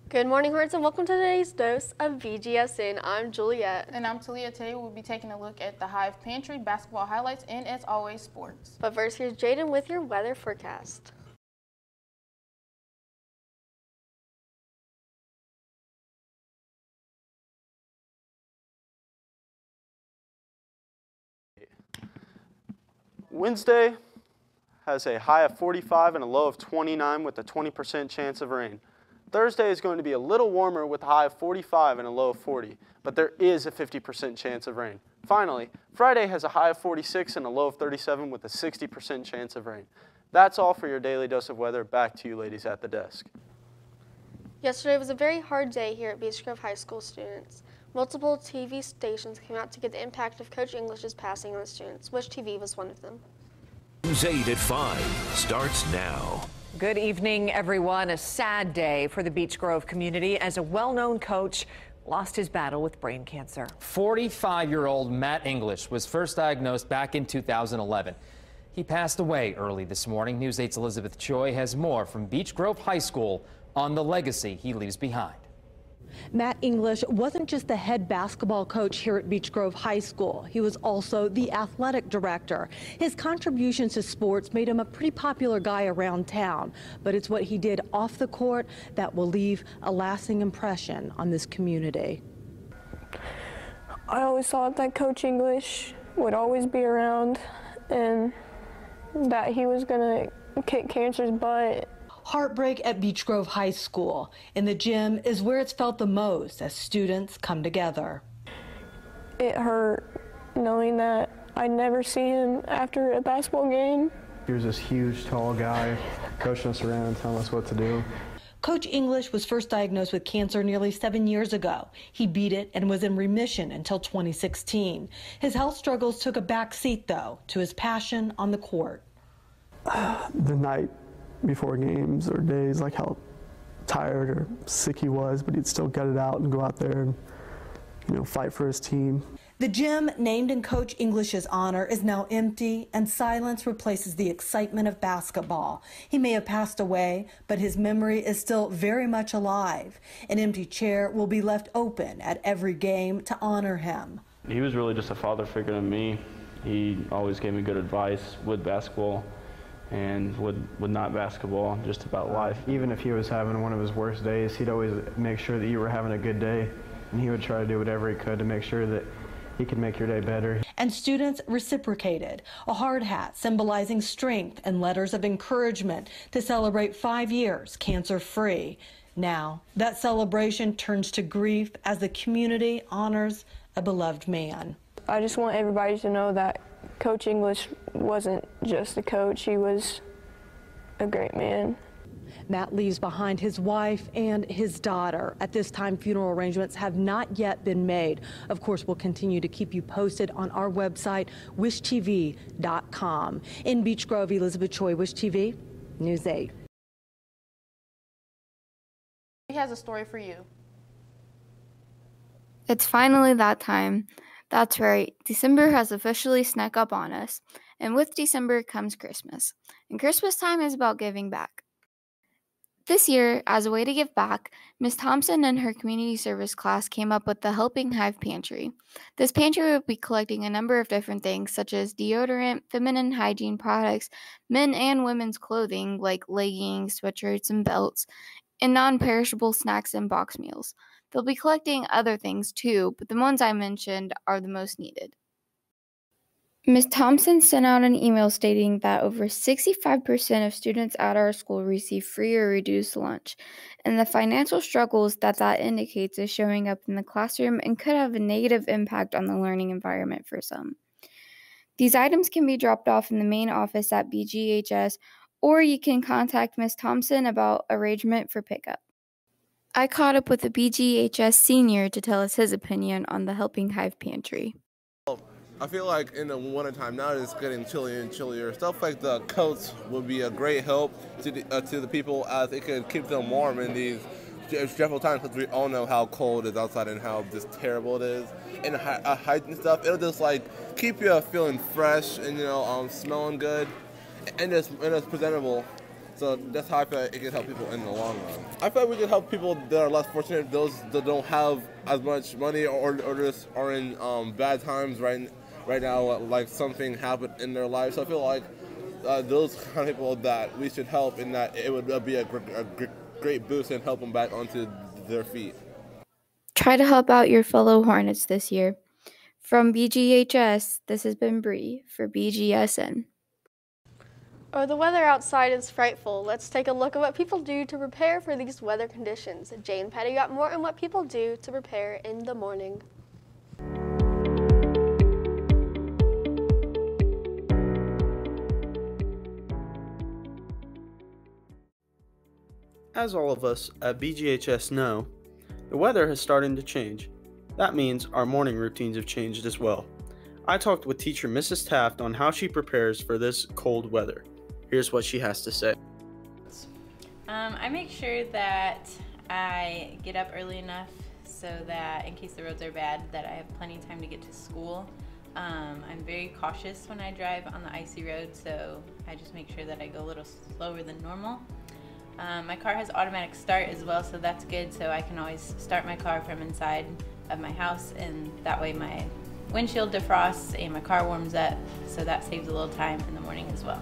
Good morning, Horns, and welcome to today's dose of Bgsn. I'm Juliet. And I'm Talia. Today we'll be taking a look at the Hive Pantry basketball highlights and, as always, sports. But first, here's Jaden with your weather forecast. Wednesday has a high of 45 and a low of 29 with a 20% chance of rain. Thursday is going to be a little warmer with a high of 45 and a low of 40, but there is a 50% chance of rain. Finally, Friday has a high of 46 and a low of 37 with a 60% chance of rain. That's all for your daily dose of weather. Back to you ladies at the desk. Yesterday was a very hard day here at Beech Grove High School students. Multiple TV stations came out to get the impact of Coach English's passing on the students. Wish TV was one of them. News 8 at 5 starts now. Good evening, everyone. A sad day for the Beech Grove community as a well-known coach lost his battle with brain cancer. 45-year-old Matt English was first diagnosed back in 2011. He passed away early this morning. News 8's Elizabeth Choi has more from Beech Grove High School on the legacy he leaves behind. Matt English wasn't just the head basketball coach here at Beech Grove High School. He was also the athletic director. His contributions to sports made him a pretty popular guy around town, but it's what he did off the court that will leave a lasting impression on this community. I always thought that Coach English would always be around and that he was going to kick cancer's butt. Heartbreak at Beech Grove High School. In the gym is where it's felt the most as students come together. It hurt knowing that I'd never see him after a basketball game. He was this huge, tall guy, coaching us around, telling us what to do. Coach English was first diagnosed with cancer nearly 7 years ago. He beat it and was in remission until 2016. His health struggles took a back seat, though, to his passion on the court. The night before games or days, like how tired or sick he was, but he'd still gut it out and go out there and, fight for his team. The gym, named in Coach English's honor, is now empty, and silence replaces the excitement of basketball. He may have passed away, but his memory is still very much alive. An empty chair will be left open at every game to honor him. He was really just a father figure to me. He always gave me good advice with basketball and with not basketball, just about life. Even if he was having one of his worst days, he'd always make sure that you were having a good day, and he would try to do whatever he could to make sure that he could make your day better. And students reciprocated. A hard hat symbolizing strength and letters of encouragement to celebrate 5 years cancer-free. Now, that celebration turns to grief as the community honors a beloved man. I just want everybody to know that Coach English wasn't just a coach, he was a great man. Matt leaves behind his wife and his daughter. At this time, funeral arrangements have not yet been made. Of course, we'll continue to keep you posted on our website, wishtv.com. In Beech Grove, Elizabeth Choi, Wish TV, News 8. He has a story for you. It's finally that time. That's right, December has officially snuck up on us, and with December comes Christmas, and Christmas time is about giving back. This year, as a way to give back, Ms. Thompson and her community service class came up with the Helping Hive Pantry. This pantry will be collecting a number of different things such as deodorant, feminine hygiene products, men and women's clothing like leggings, sweatshirts, and belts, and non-perishable snacks and box meals. They'll be collecting other things too, but the ones I mentioned are the most needed. Ms. Thompson sent out an email stating that over 65% of students at our school receive free or reduced lunch, and the financial struggles that indicates is showing up in the classroom and could have a negative impact on the learning environment for some. These items can be dropped off in the main office at BGHS, or you can contact Ms. Thompson about arrangement for pickup. I caught up with a BGHS senior to tell us his opinion on the Helping Hive Pantry. I feel like in the wintertime now it's getting chillier and chillier. Stuff like the coats would be a great help to the people as it can keep them warm in these dreadful times, because we all know how cold it is outside and how just terrible it is. And hygiene stuff, it'll just like keep you feeling fresh and smelling good and it's presentable. So that's how I feel like it can help people in the long run. I feel like we can help people that are less fortunate, those that don't have as much money or just are in bad times right now, like something happened in their life. So I feel like those kind of people that we should help, and that it would be a great boost and help them back onto their feet. Try to help out your fellow Hornets this year. From BGHS, this has been Bree for Bgsn. Oh, the weather outside is frightful. Let's take a look at what people do to prepare for these weather conditions. Jay and Patty got more on what people do to prepare in the morning. As all of us at BGHS know, the weather has started to change. That means our morning routines have changed as well. I talked with teacher Mrs. Taft on how she prepares for this cold weather. Here's what she has to say. I make sure that I get up early enough so that in case the roads are bad, that I have plenty of time to get to school. I'm very cautious when I drive on the icy road, so I just make sure that I go a little slower than normal. My car has automatic start as well, so that's good, so I can always start my car from inside of my house, and that way my windshield defrosts and my car warms up, so that saves a little time in the morning as well.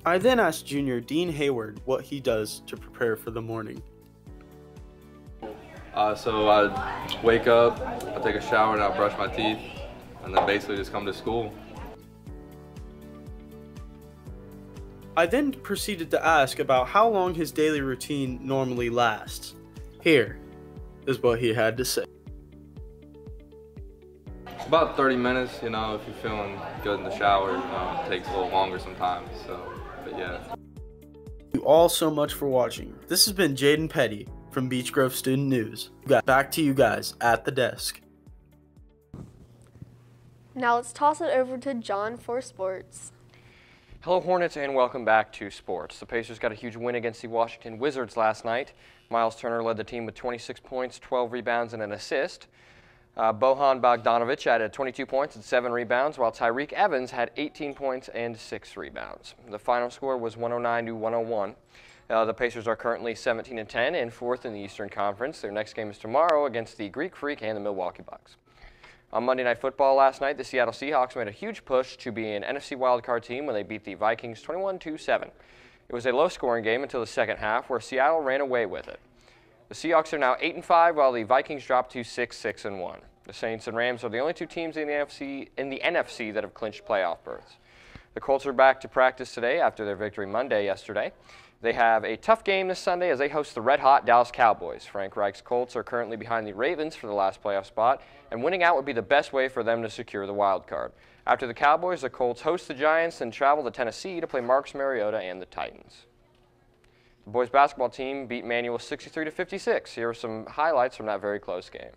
I then asked Junior Dean Hayward what he does to prepare for the morning. So I wake up, I take a shower, and I brush my teeth, and then basically just come to school. I then proceeded to ask about how long his daily routine normally lasts. Here is what he had to say. About 30 minutes, you know, if you're feeling good in the shower, it takes a little longer sometimes, so, but yeah. Thank you all so much for watching. This has been Jaden Petty from Beech Grove Student News. Back to you guys at the desk. Now let's toss it over to John for sports. Hello Hornets and welcome back to sports. The Pacers got a huge win against the Washington Wizards last night. Miles Turner led the team with 26 points, 12 rebounds, and an assist. Bojan Bogdanovic added 22 points and 7 rebounds, while Tyreek Evans had 18 points and 6 rebounds. The final score was 109 to 101. The Pacers are currently 17-10 and 4th in the Eastern Conference. Their next game is tomorrow against the Greek Freak and the Milwaukee Bucks. On Monday Night Football last night, the Seattle Seahawks made a huge push to be an NFC wildcard team when they beat the Vikings 21-7. It was a low-scoring game until the second half, where Seattle ran away with it. The Seahawks are now 8-5, while the Vikings dropped to 6-1. The Saints and Rams are the only two teams in the NFC that have clinched playoff berths. The Colts are back to practice today after their victory Monday yesterday. They have a tough game this Sunday as they host the red-hot Dallas Cowboys. Frank Reich's Colts are currently behind the Ravens for the last playoff spot, and winning out would be the best way for them to secure the wild card. After the Cowboys, the Colts host the Giants and travel to Tennessee to play Marcus Mariota and the Titans. The boys basketball team beat Manual 63-56. Here are some highlights from that very close game.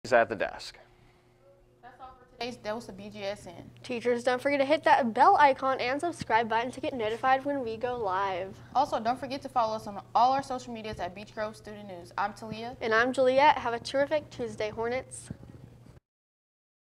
At the desk. That's all for today's dose of BGSN. Teachers, don't forget to hit that bell icon and subscribe button to get notified when we go live. Also, don't forget to follow us on all our social medias at Beech Grove Student News. I'm Talia. And I'm Juliet. Have a terrific Tuesday, Hornets.